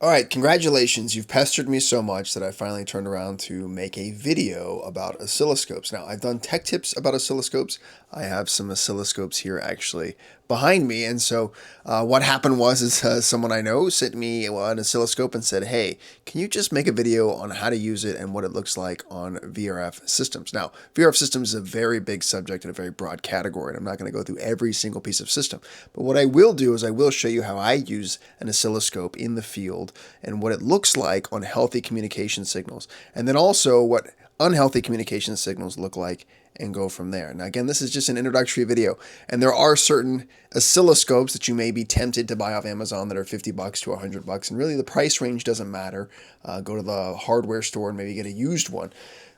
All right, congratulations. You've pestered me so much that I finally turned around to make a video about oscilloscopes. Now, I've done tech tips about oscilloscopes. I have some oscilloscopes here actually behind me. And so what happened was someone I know sent me an oscilloscope and said, hey, can you just make a video on how to use it and what it looks like on VRF systems? Now, VRF systems is a very big subject and a very broad category. And I'm not going to go through every single piece of system. But what I will do is I will show you how I use an oscilloscope in the field and what it looks like on healthy communication signals. And then also what unhealthy communication signals look like and go from there. Now again, this is just an introductory video, and there are certain oscilloscopes that you may be tempted to buy off Amazon that are $50 to $100, and really the price range doesn't matter. Go to the hardware store and maybe get a used one.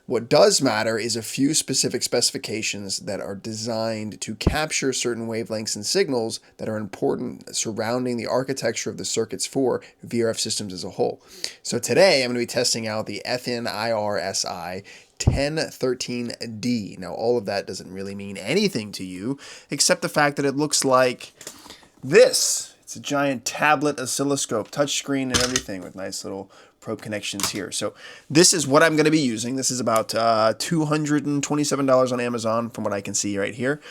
What does matter is a few specific specifications that are designed to capture certain wavelengths and signals that are important surrounding the architecture of the circuits for VRF systems as a whole. So today I'm going to be testing out the FNIRSI 1013D. Now all of that doesn't really mean anything to you except the fact that it looks like this. It's a giant tablet oscilloscope, touchscreen and everything with nice little probe connections here. So this is what I'm going to be using. This is about $227 on Amazon from what I can see right here.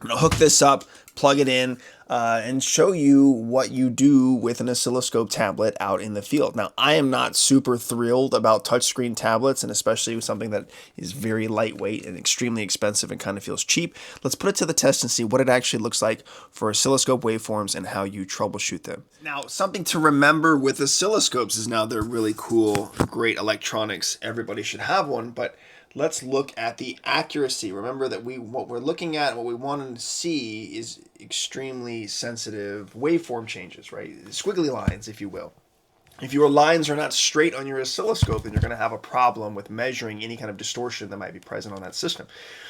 I'm going to hook this up, plug it in, and show you what you do with an oscilloscope tablet out in the field. Now, I am not super thrilled about touchscreen tablets, and especially with something that is very lightweight and extremely expensive and kind of feels cheap. Let's put it to the test and see what it actually looks like for oscilloscope waveforms and how you troubleshoot them. Now, something to remember with oscilloscopes is now they're really cool, great electronics. Everybody should have one, but let's look at the accuracy. Remember that what we're looking at, what we want to see is extremely sensitive waveform changes, right? Squiggly lines, if you will. If your lines are not straight on your oscilloscope, then you're going to have a problem with measuring any kind of distortion that might be present on that system.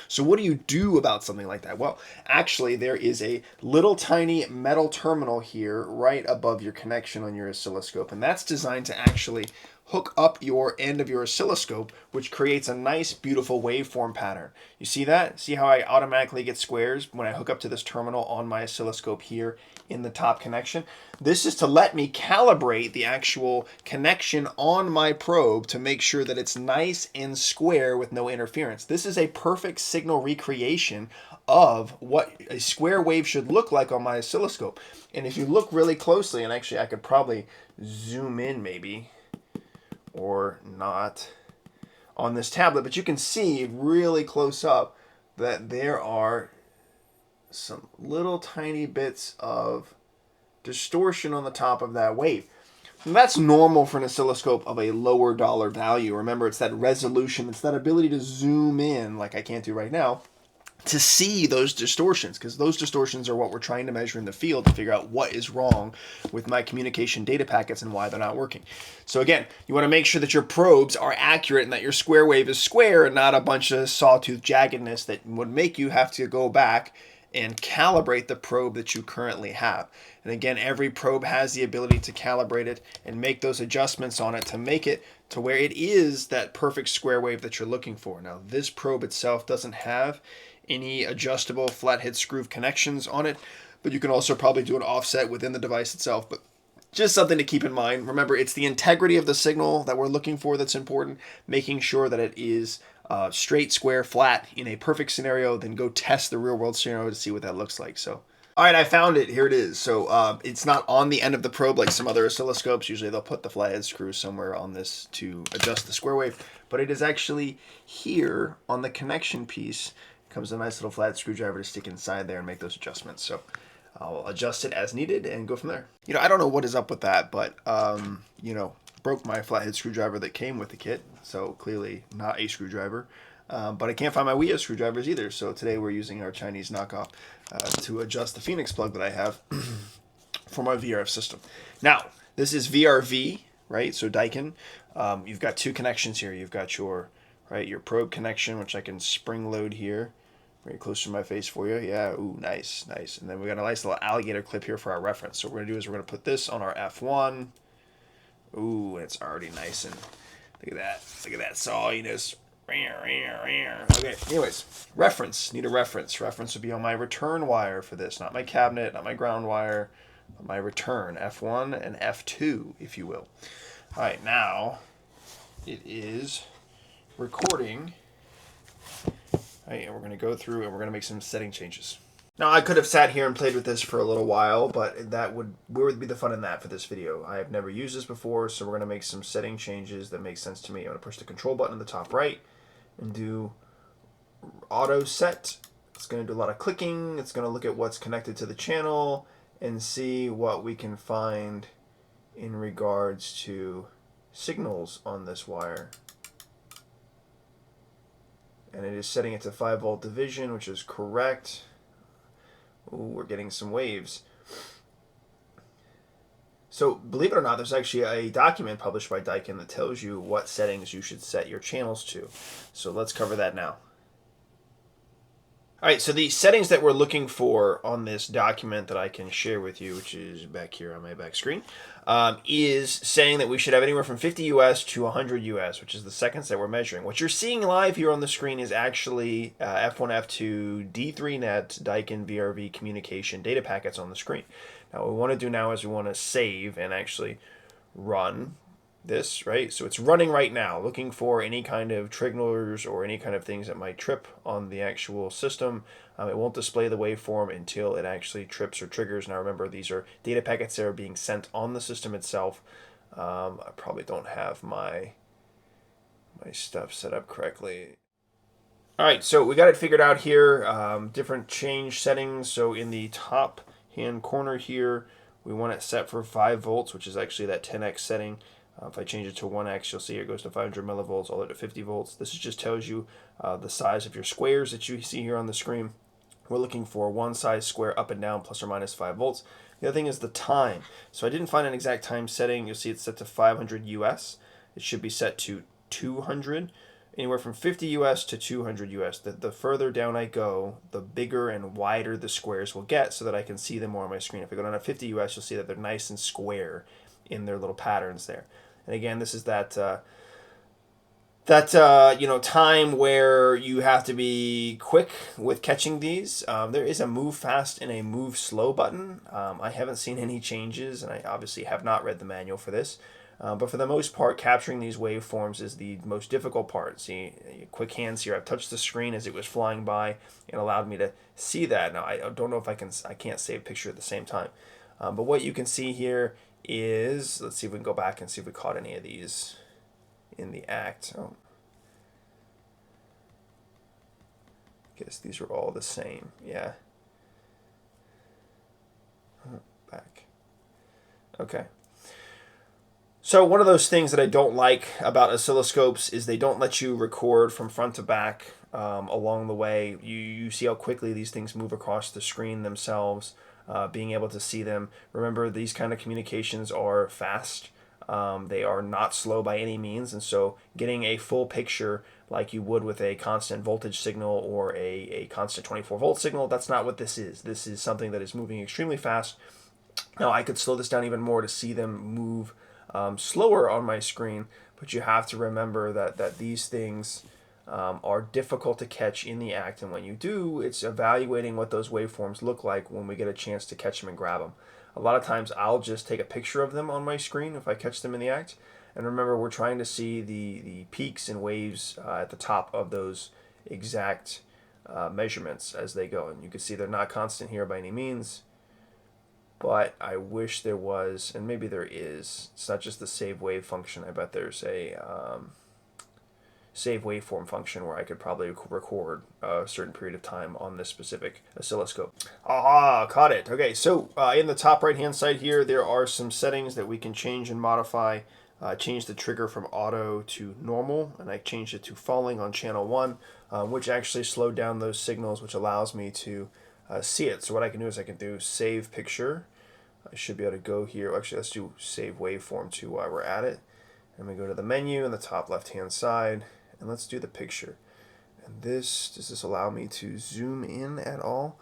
So what do you do about something like that? Well, actually, there is a little tiny metal terminal here right above your connection on your oscilloscope, and that's designed to actually hook up your end of your oscilloscope, which creates a nice, beautiful waveform pattern. You see that? See how I automatically get squares when I hook up to this terminal on my oscilloscope here in the top connection? This is to let me calibrate the actual connection on my probe to make sure that it's nice and square with no interference. This is a perfect signal recreation of what a square wave should look like on my oscilloscope. And if you look really closely, and actually I could probably zoom in maybe, or not on this tablet, but you can see really close up that there are some little tiny bits of distortion on the top of that wave. And that's normal for an oscilloscope of a lower dollar value. Remember, it's that resolution, it's that ability to zoom in like I can't do right now to see those distortions, because those distortions are what we're trying to measure in the field to figure out what is wrong with my communication data packets and why they're not working. So again, you want to make sure that your probes are accurate and that your square wave is square and not a bunch of sawtooth jaggedness that would make you have to go back and calibrate the probe that you currently have. And again, every probe has the ability to calibrate it and make those adjustments on it to make it to where it is that perfect square wave that you're looking for. Now, this probe itself doesn't have any adjustable flathead screw connections on it, but you can also probably do an offset within the device itself. But just something to keep in mind. Remember, it's the integrity of the signal that we're looking for that's important, making sure that it is straight, square, flat in a perfect scenario, then go test the real world scenario to see what that looks like. So, all right, I found it. Here it is. So it's not on the end of the probe like some other oscilloscopes. Usually they'll put the flathead screw somewhere on this to adjust the square wave, but it is actually here on the connection piece. Comes a nice little flat screwdriver to stick inside there and make those adjustments. So I'll adjust it as needed and go from there. You know, I don't know what is up with that, but you know, broke my flathead screwdriver that came with the kit, so clearly not a screwdriver. But I can't find my Wii screwdrivers either, so today we're using our Chinese knockoff to adjust the Phoenix plug that I have for my VRF system. Now, this is VRV, right? So Daikin. You've got two connections here. You've got your probe connection, which I can spring load here. Bring it close to my face for you. Yeah, ooh, nice, nice. And then we got a nice little alligator clip here for our reference. So what we're going to do is we're going to put this on our F1. Ooh, it's already nice and look at that. Look at that sawiness. Okay, anyways, reference. Need a reference. Reference would be on my return wire for this, not my cabinet, not my ground wire. my return, F1 and F2, if you will. All right, now it is recording. All right, and we're going to go through and we're going to make some setting changes. Now, I could have sat here and played with this for a little while, but where would be the fun in that for this video? I have never used this before, so we're going to make some setting changes that make sense to me. I'm going to push the control button in the top right and do auto set. It's going to do a lot of clicking. It's going to look at what's connected to the channel and see what we can find in regards to signals on this wire. And it is setting it to 5-volt division, which is correct. Ooh, we're getting some waves. So believe it or not, there's actually a document published by Daikin that tells you what settings you should set your channels to. So let's cover that now. All right, so the settings that we're looking for on this document that I can share with you, which is back here on my back screen, is saying that we should have anywhere from 50 US to 100 US, which is the seconds that we're measuring. What you're seeing live here on the screen is actually F1, F2, D3 net, Daikin VRF communication data packets on the screen. Now, what we want to do now is we want to save and actually run this, right? So it's running right now, looking for any kind of triggerers or any kind of things that might trip on the actual system. It won't display the waveform until it actually trips or triggers. Now remember, these are data packets that are being sent on the system itself. I probably don't have my stuff set up correctly. All right, so we got it figured out here. Different change settings. So in the top hand corner here, we want it set for 5 volts, which is actually that 10x setting. If I change it to 1x, you'll see it goes to 500 millivolts all the way to 50 volts. This just tells you the size of your squares that you see here on the screen. We're looking for one size square up and down plus or minus 5 volts. The other thing is the time. So I didn't find an exact time setting. You'll see it's set to 500 US. It should be set to 200. Anywhere from 50 US to 200 US. The further down I go, the bigger and wider the squares will get so that I can see them more on my screen. If I go down to 50 US, you'll see that they're nice and square in their little patterns there. And again, this is that time where you have to be quick with catching these. There is a move fast and a move slow button. I haven't seen any changes, and I obviously have not read the manual for this. But for the most part, capturing these waveforms is the most difficult part. See, quick hands here. I've touched the screen as it was flying by and allowed me to see that. Now, I don't know if I can't save a picture at the same time. But what you can see here is, let's see if we can go back and see if we caught any of these in the act. Oh. Guess these are all the same. Yeah. Back. Okay. So one of those things that I don't like about oscilloscopes is they don't let you record from front to back along the way. You see how quickly these things move across the screen themselves. Being able to see them. Remember, these kind of communications are fast. They are not slow by any means, and so getting a full picture like you would with a constant voltage signal or a constant 24-volt signal, that's not what this is. This is something that is moving extremely fast. Now, I could slow this down even more to see them move slower on my screen, but you have to remember that these things are difficult to catch in the act, and when you do, it's evaluating what those waveforms look like when we get a chance to catch them and grab them. A lot of times I'll just take a picture of them on my screen if I catch them in the act, and remember, we're trying to see the peaks and waves at the top of those exact measurements as they go, and you can see they're not constant here by any means, but I wish there was, and maybe there is. It's not just the save wave function. I bet there's a save waveform function where I could probably record a certain period of time on this specific oscilloscope. Aha, caught it. Okay, so in the top right hand side here, there are some settings that we can change and modify. Change the trigger from auto to normal, and I changed it to falling on channel 1, which actually slowed down those signals, which allows me to see it. So what I can do is I can do save picture. I should be able to go here. Actually, let's do save waveform too while we're at it. And we go to the menu in the top left hand side, and let's do the picture. And does this allow me to zoom in at all?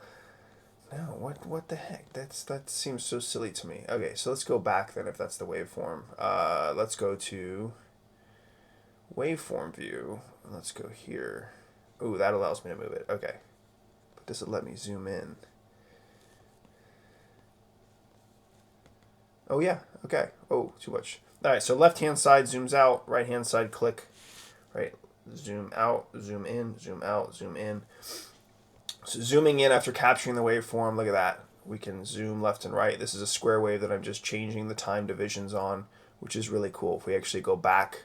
No, what the heck? That seems so silly to me. Okay, so let's go back then if that's the waveform. Let's go to waveform view. Let's go here. Ooh, that allows me to move it. Okay. But does it let me zoom in? Oh yeah, okay. Oh, too much. All right, so left-hand side zooms out, right-hand side click, right? Zoom out, zoom in, zoom out, zoom in. So zooming in after capturing the waveform, look at that. We can zoom left and right. This is a square wave that I'm just changing the time divisions on, which is really cool. If we actually go back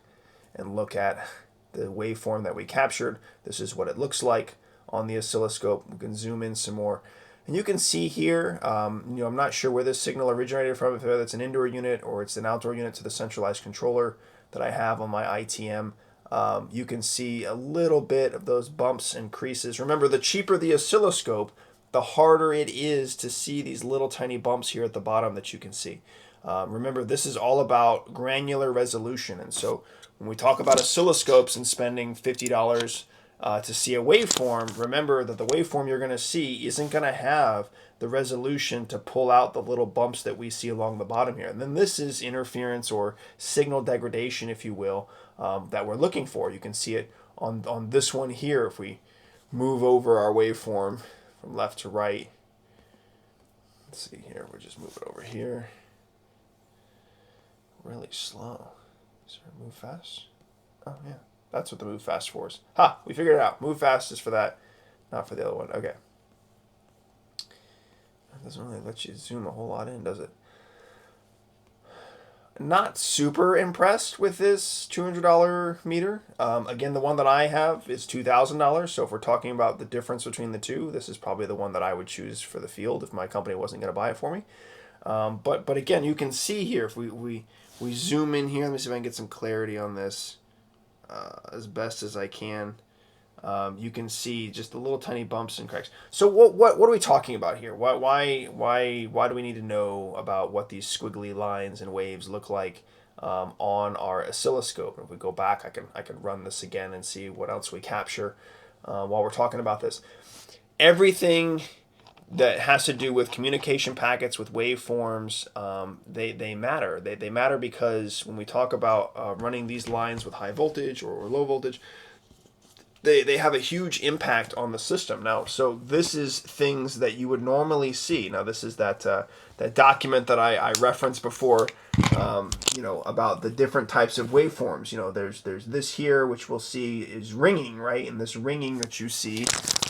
and look at the waveform that we captured, this is what it looks like on the oscilloscope. We can zoom in some more. And you can see here, I'm not sure where this signal originated from, if it's an indoor unit or it's an outdoor unit to the centralized controller that I have on my ITM. You can see a little bit of those bumps and creases. Remember, the cheaper the oscilloscope, the harder it is to see these little tiny bumps here at the bottom that you can see. Remember, this is all about granular resolution. And so when we talk about oscilloscopes and spending $50 to see a waveform, remember that the waveform you're going to see isn't going to have the resolution to pull out the little bumps that we see along the bottom here. And then this is interference or signal degradation, if you will, that we're looking for. You can see it on this one here. If we move over our waveform from left to right, let's see here, we'll just move it over here. Really slow. Is there a move fast? Oh yeah, that's what the move fast for is. Ha, we figured it out. Move fast is for that, not for the other one. Okay. It doesn't really let you zoom a whole lot in, does it? Not super impressed with this $200 meter. Again, the one that I have is $2,000. So if we're talking about the difference between the two, this is probably the one that I would choose for the field if my company wasn't going to buy it for me. But again, you can see here, if we zoom in here, let me see if I can get some clarity on this as best as I can. You can see just the little tiny bumps and cracks. So what are we talking about here? Why do we need to know about what these squiggly lines and waves look like on our oscilloscope? If we go back, I can run this again and see what else we capture while we're talking about this. Everything that has to do with communication packets, with waveforms, they matter. They matter because when we talk about running these lines with high voltage or low voltage, they have a huge impact on the system. Now, so this is things that you would normally see. Now, this is that document that I referenced before, about the different types of waveforms. There's this here, which we'll see is ringing, right? And this ringing that you see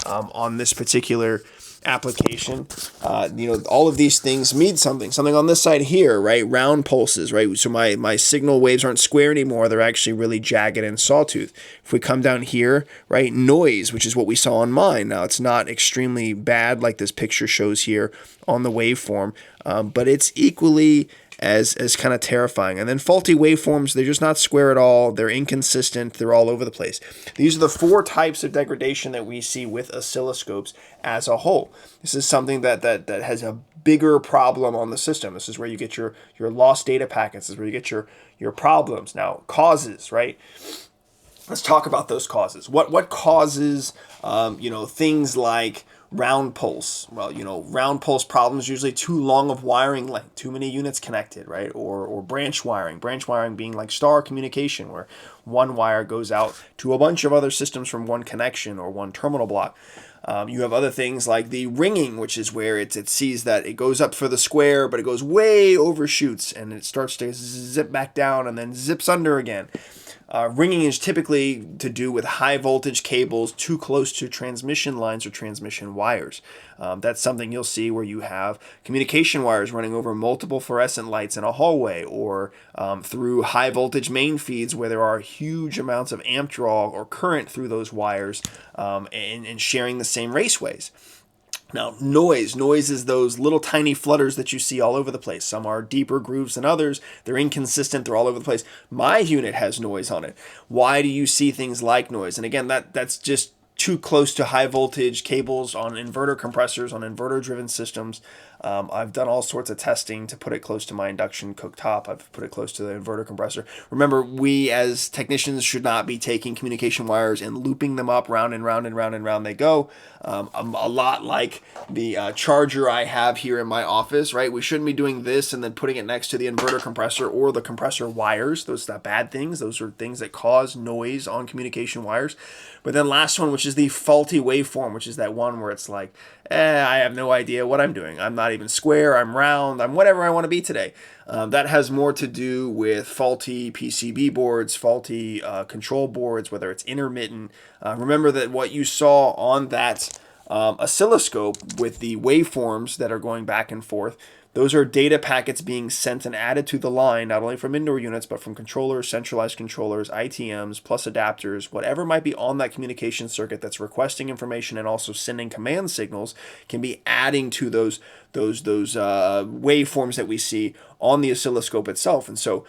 on this particular application, all of these things mean something on this side here, right? Round pulses, right? So my signal waves aren't square anymore. They're actually really jagged and sawtooth. If we come down here, right, noise, which is what we saw on mine. Now, it's not extremely bad like this picture shows here on the waveform, but it's equally as kind of terrifying. And then faulty waveforms, they're just not square at all. They're inconsistent. They're all over the place. These are the 4 types of degradation that we see with oscilloscopes as a whole. This is something that has a bigger problem on the system. This is where you get your lost data packets. This is where you get your problems. Now, causes, right? Let's talk about those causes. What causes things like round pulse? Well, round pulse problems usually too long of wiring length, too many units connected, right? Or branch wiring. Branch wiring being like star communication, where one wire goes out to a bunch of other systems from one connection or one terminal block. You have other things like the ringing, which is where it sees that it goes up for the square, but it goes way overshoots and it starts to zip back down and then zips under again. Ringing is typically to do with high voltage cables too close to transmission lines or transmission wires. That's something you'll see where you have communication wires running over multiple fluorescent lights in a hallway, or through high voltage main feeds where there are huge amounts of amp draw or current through those wires and sharing the same raceways. Now, noise is those little tiny flutters that you see all over the place. Some are deeper grooves than others. They're inconsistent. They're all over the place. My unit has noise on it. Why do you see things like noise? And again, that's just too close to high voltage cables on inverter compressors, on inverter driven systems. I've done all sorts of testing to put it close to my induction cooktop. I've put it close to the inverter compressor. Remember, we as technicians should not be taking communication wires and looping them up round and round and round and round they go. A lot like the charger I have here in my office, right? We shouldn't be doing this and then putting it next to the inverter compressor or the compressor wires. Those are bad things. Those are things that cause noise on communication wires. But then last one, which is the faulty waveform, which is that one where it's like, I have no idea what I'm doing. I'm not even square, I'm round, I'm whatever I want to be today. That has more to do with faulty PCB boards, faulty control boards, whether it's intermittent. Remember that what you saw on that oscilloscope with the waveforms that are going back and forth, those are data packets being sent and added to the line, not only from indoor units, but from controllers, centralized controllers, ITMs, plus adapters, whatever might be on that communication circuit that's requesting information and also sending command signals can be adding to those waveforms that we see on the oscilloscope itself. And so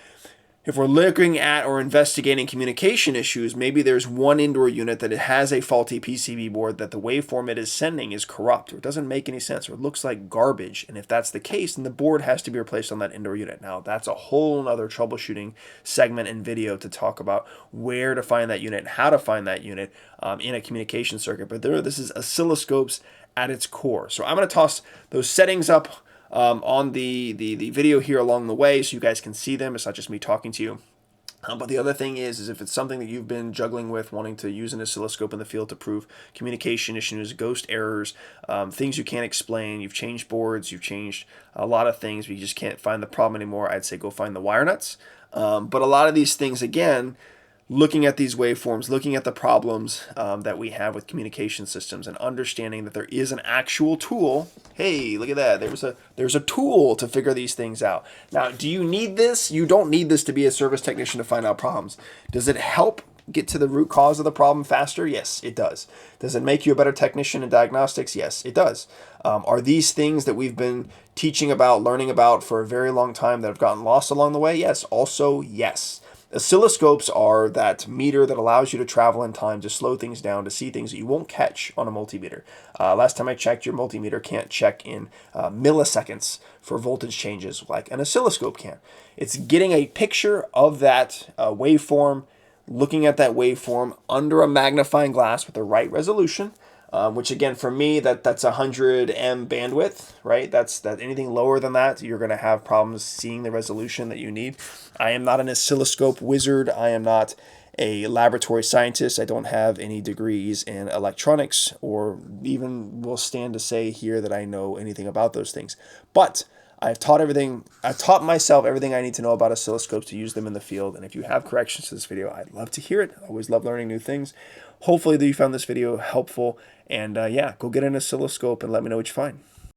if we're looking at or investigating communication issues, maybe there's one indoor unit that it has a faulty PCB board that the waveform it is sending is corrupt, or it doesn't make any sense, or it looks like garbage. And if that's the case, then the board has to be replaced on that indoor unit. Now, that's a whole other troubleshooting segment and video to talk about where to find that unit and how to find that unit in a communication circuit. But this is oscilloscopes at its core. So I'm going to toss those settings up on the video here along the way so you guys can see them. It's not just me talking to you. But the other thing is if it's something that you've been juggling with, wanting to use an oscilloscope in the field to prove communication issues, ghost errors, things you can't explain, you've changed boards, you've changed a lot of things, but you just can't find the problem anymore, I'd say go find the wire nuts. But a lot of these things, again, looking at these waveforms, looking at the problems that we have with communication systems and understanding that there is an actual tool. Hey, look at that. There's a tool to figure these things out. Now, do you need this? You don't need this to be a service technician to find out problems. Does it help get to the root cause of the problem faster? Yes, it does. Does it make you a better technician in diagnostics? Yes, it does. Are these things that we've been teaching about, learning about for a very long time that have gotten lost along the way? Yes, also yes. Oscilloscopes are that meter that allows you to travel in time, to slow things down, to see things that you won't catch on a multimeter. Last time I checked, your multimeter can't check in milliseconds for voltage changes like an oscilloscope can. It's getting a picture of that waveform, looking at that waveform under a magnifying glass with the right resolution, which again, for me, that's 100 M bandwidth, right? That anything lower than that, you're going to have problems seeing the resolution that you need. I am not an oscilloscope wizard. I am not a laboratory scientist. I don't have any degrees in electronics, or even will stand to say here that I know anything about those things. But I've taught myself everything I need to know about oscilloscopes to use them in the field. And if you have corrections to this video, I'd love to hear it. I always love learning new things. Hopefully that you found this video helpful. And yeah, go get an oscilloscope and let me know what you find.